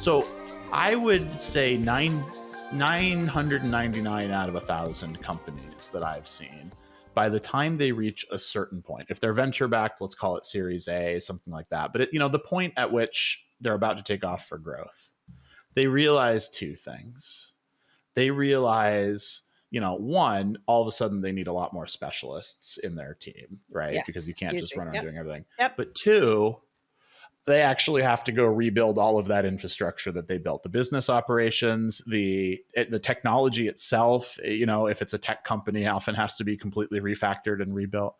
So I would say 999 out of 1,000 companies that I've seen, by the time they reach a certain point, if they're venture backed, let's call it Series A, something like that. But the point at which they're about to take off for growth, they realize two things. They realize, one, all of a sudden they need a lot more specialists in their team, right? Yes, because you can't just run on doing everything. Yep. But two, they actually have to go rebuild all of that infrastructure that they built, the business operations, the technology itself. If it's a tech company, often has to be completely refactored and rebuilt.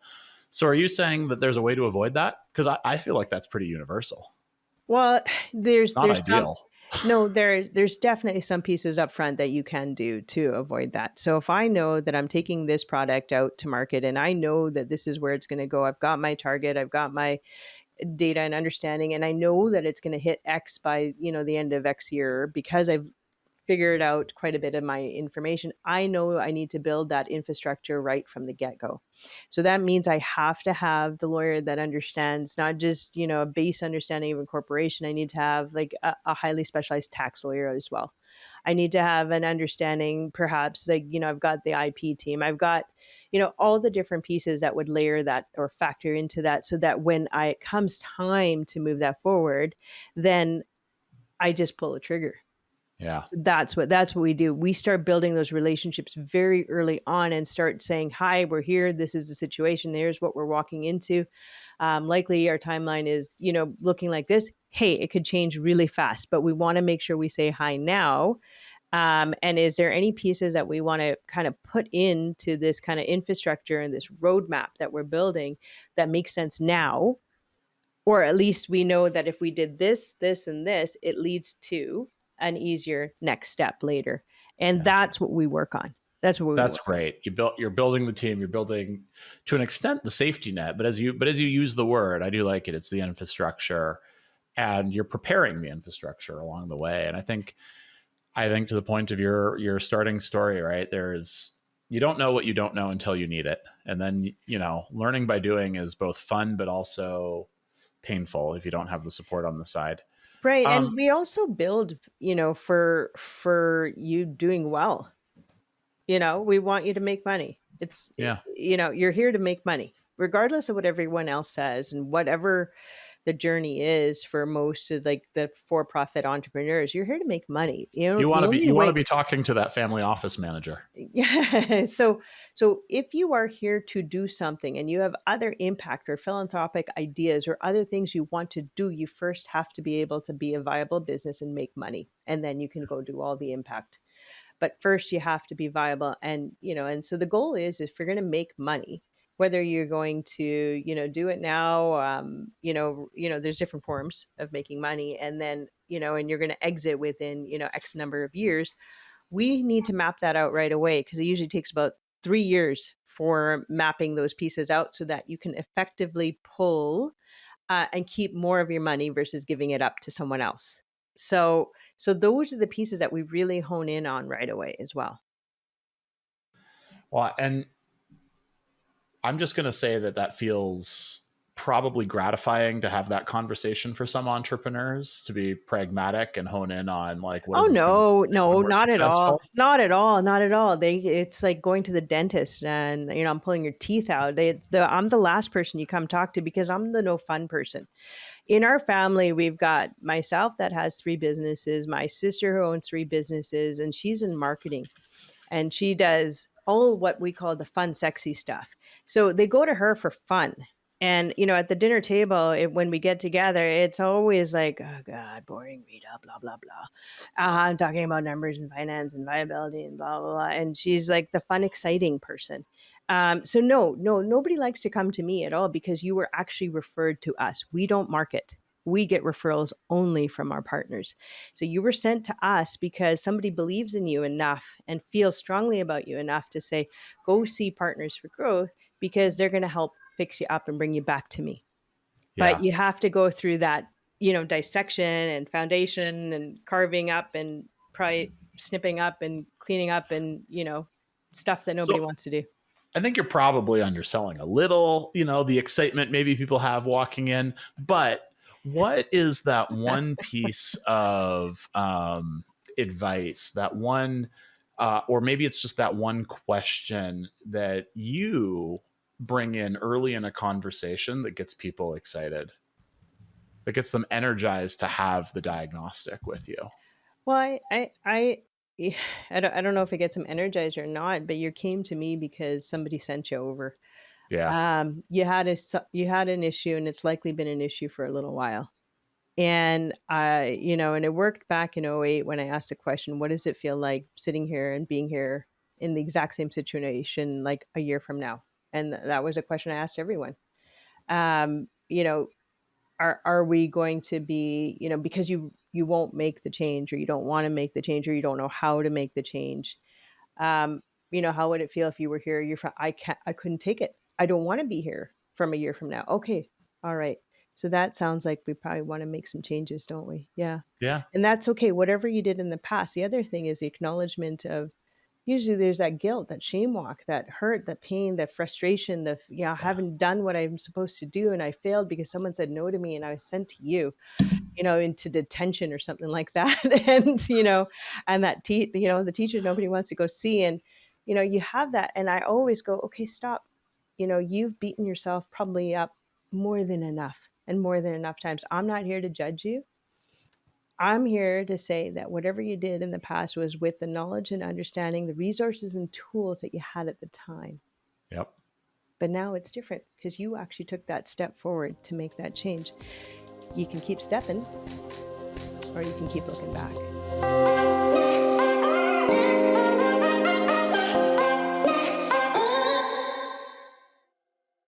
So are you saying that there's a way to avoid that? Because I feel like that's pretty universal. Well, there's Not ideal. there's definitely some pieces up front that you can do to avoid that. So if I know that I'm taking this product out to market and I know that this is where it's going to go, I've got my target, I've got my data and understanding, and I know that it's going to hit X by, the end of X year, because I've figured out quite a bit of my information. I know I need to build that infrastructure right from the get-go. So that means I have to have the lawyer that understands not just, a base understanding of a corporation. I need to have like a highly specialized tax lawyer as well. I need to have an understanding, perhaps, like, I've got the IP team. I've got, all the different pieces that would layer that or factor into that, so that when it comes time to move that forward, then I just pull the trigger. Yeah. So that's what we do. We start building those relationships very early on and start saying, hi, we're here. This is the situation. Here's what we're walking into. Likely our timeline is, looking like this. Hey, it could change really fast, but we want to make sure we say hi now. And is there any pieces that we want to kind of put into this kind of infrastructure and this roadmap that we're building that makes sense now? Or at least we know that if we did this, this, and this, it leads to an easier next step later. And that's what we work on. That's great. You're building the team. You're building, to an extent, the safety net. But as you use the word, I do like it. It's the infrastructure, and you're preparing the infrastructure along the way. And I think to the point of your starting story, right? You don't know what you don't know until you need it, and then learning by doing is both fun but also painful if you don't have the support on the side. Right. And we also build, for you doing well. We want you to make money. You're here to make money, regardless of what everyone else says and whatever the journey is for most of like the for-profit entrepreneurs. You're here to make money. You want to be talking to that family office manager. Yeah. So if you are here to do something and you have other impact or philanthropic ideas or other things you want to do, you first have to be able to be a viable business and make money. And then you can go do all the impact. But first you have to be viable. And, and so the goal is if you're going to make money, whether you're going to, do it now, there's different forms of making money. And then, and you're going to exit within, X number of years. We need to map that out right away, because it usually takes about 3 years for mapping those pieces out so that you can effectively pull and keep more of your money versus giving it up to someone else. So those are the pieces that we really hone in on right away as well. Well, and I'm just going to say that feels probably gratifying to have that conversation for some entrepreneurs, to be pragmatic and hone in on like, what is no, not at all. Not at all. It's like going to the dentist and, I'm pulling your teeth out. I'm the last person you come talk to, because I'm the no fun person. In our family, we've got myself that has 3 businesses, my sister who owns 3 businesses, and she's in marketing, and she does all what we call the fun, sexy stuff. So they go to her for fun. And, at the dinner table, when we get together, it's always like, oh, God, boring, Rita, blah, blah, blah. I'm talking about numbers and finance and viability and blah, blah, blah. And she's like the fun, exciting person. So no, nobody likes to come to me at all, because you were actually referred to us. We don't market. We get referrals only from our partners. So you were sent to us because somebody believes in you enough and feels strongly about you enough to say, go see Partners for Growth, because they're going to help fix you up and bring you back to me. Yeah. But you have to go through that, dissection and foundation and carving up and probably snipping up and cleaning up and, stuff that nobody wants to do. I think you're probably underselling a little, the excitement maybe people have walking in. But What is that one piece of advice, that one, or maybe it's just that one question that you bring in early in a conversation that gets people excited, that gets them energized to have the diagnostic with you? Well, yeah, I don't know if it gets them energized or not, but you came to me because somebody sent you over. Yeah. You had an issue, and it's likely been an issue for a little while. And and it worked back in '08 when I asked the question, what does it feel like sitting here and being here in the exact same situation like a year from now? And that was a question I asked everyone. Um, you know, are we going to be, because you won't make the change, or you don't want to make the change, or you don't know how to make the change. um how would it feel if you were here you're from I couldn't take it. I don't want to be here from a year from now. Okay. All right. So that sounds like we probably want to make some changes, don't we? Yeah. Yeah. And that's okay, whatever you did in the past. The other thing is the acknowledgement of, usually there's that guilt, that shame walk, that hurt, that pain, that frustration, the I Yeah. haven't done what I'm supposed to do, and I failed because someone said no to me, and I was sent to you, into detention or something like that. And, and that, the teacher nobody wants to go see. And, you have that. And I always go, okay, stop. You've beaten yourself probably up more than enough, and more than enough times. I'm not here to judge you. I'm here to say that whatever you did in the past was with the knowledge and understanding, the resources and tools that you had at the time. Yep. But now it's different because you actually took that step forward to make that change. You can keep stepping, or you can keep looking back.